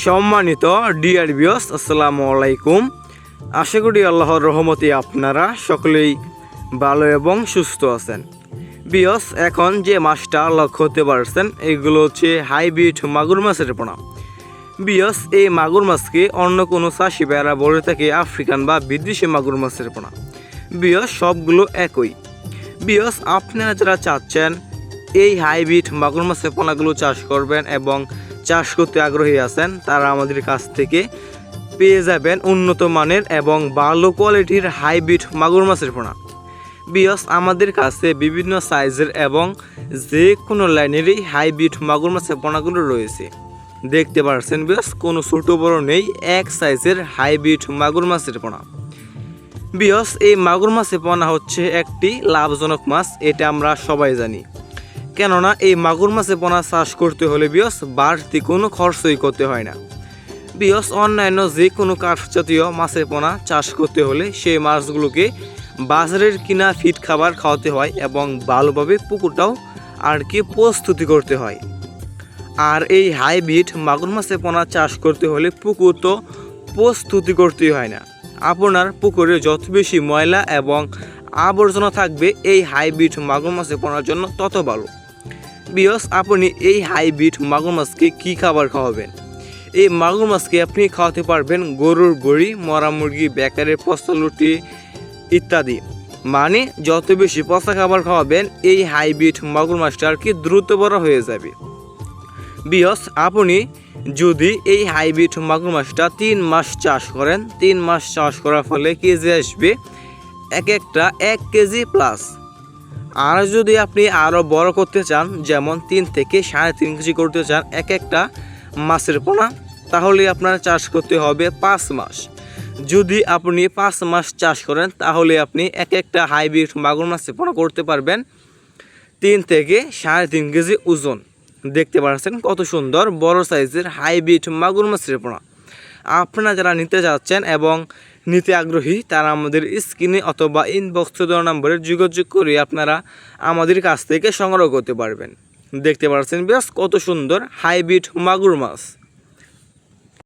সম্মানিত dear viewers, আসসালামু আলাইকুম। আশা করি আল্লাহর রহমতে আপনারা সকলেই ভালো এবং সুস্থ আছেন। ভিউয়ার্স, এখন যে মাছটা লক্ষ্য করতে পারছেন এগুলো হচ্ছে হাইব্রিড মাগুর মাছের পোনা। ভিউয়ার্স, এই মাগুর মাছকে অন্য কোনো চাষি ভাইয়েরা বলে থাকে আফ্রিকান বা বিদেশি মাগুর মাছের পোনা। ভিউয়ার্স, সবগুলো একই। ভিউয়ার্স, আপনারা যারা চাচ্ছেন এই হাইব্রিড মাগুর মাছের পোনাগুলো চাষ করবেন এবং চাষ করতে আগ্রহী আছেন, তারা আমাদের কাছ থেকে পেয়ে যাবেন উন্নত মানের এবং ভালো কোয়ালিটির হাইব্রিড মাগুর মাছের পোনা। ভিউয়ার্স, আমাদের কাছে বিভিন্ন সাইজের এবং যে কোনো লাইনেরই হাইব্রিড মাগুর মাছের পোনাগুলো রয়েছে। দেখতে পাচ্ছেন ভিউয়ার্স, কোনো ছোট বড় নেই, এক সাইজের হাইব্রিড মাগুর মাছের পোনা। ভিউয়ার্স, এই মাগুর মাছের পোনা হচ্ছে একটি লাভজনক মাছ, এটা আমরা সবাই জানি। কেননা এই মাগুর মাছের পোনা চাষ করতে হলে ভিউয়ার্স বাড়তি কোনো খরচই করতে হয় না। ভিউয়ার্স, অন্যান্য যে কোনো কাঠ জাতীয় মাছের পোনা চাষ করতে হলে সেই মাছগুলোকে বাজারের কিনা ফিড খাবার খাওয়াতে হয় এবং ভালোভাবে পুকুরটাও প্রস্তুতি করতে হয়। আর এই হাইব্রিড মাগুর মাছের পোনা চাষ করতে হলে পুকুর তো প্রস্তুতি করতেই হয় না। আপনার পুকুরে যত বেশি ময়লা এবং আবর্জনা থাকবে এই হাইব্রিড মাগুর মাছের পোনার জন্য তত ভালো। ভিউয়ার্স, আপনি এই হাইব্রিড মাগুর মাছকে কী খাবার খাওয়াবেন? এই মাগুর মাছকে আপনি খাওয়াতে পারবেন গরুর বড়ি, মরা মুরগি, বেকারের পচা লুটি ইত্যাদি। মানে যত বেশি পচা খাবার খাওয়াবেন এই হাইব্রিড মাগুর মাছটা দ্রুত বড় হয়ে যাবে। ভিউয়ার্স, আপনি যদি এই হাইব্রিড মাগুর মাছটা 3 মাস চাষ করেন, 3 মাস চাষ করার ফলে কেজি আসবে এক একটা 1 কেজি প্লাস। আর যদি আপনি আরও বড় করতে চান, যেমন 3 থেকে 3.5 কেজি করতে চান এক একটা মাছের পোনা, তাহলে আপনার চাষ করতে হবে 5 মাস। যদি আপনি 5 মাস চাষ করেন তাহলে আপনি এক একটা হাইব্রিড মাগুর মাছের পোনা করতে পারবেন 3 থেকে 3.5 কেজি ওজন। দেখতে পাচ্ছেন কত সুন্দর বড় সাইজের হাইব্রিড মাগুর মাছের পোনা। আপনারা যারা নিতে যাচ্ছেন এবং নিতে আগ্রহী তারা আমাদের স্ক্রিনে অথবা ইনবক্সে দেওয়া নম্বরে যোগাযোগ করে আপনারা আমাদের কাছ থেকে সংগ্রহ করতে পারবেন। দেখতে পাচ্ছেন বেশ কত সুন্দর হাইব্রিড মাগুর মাছ।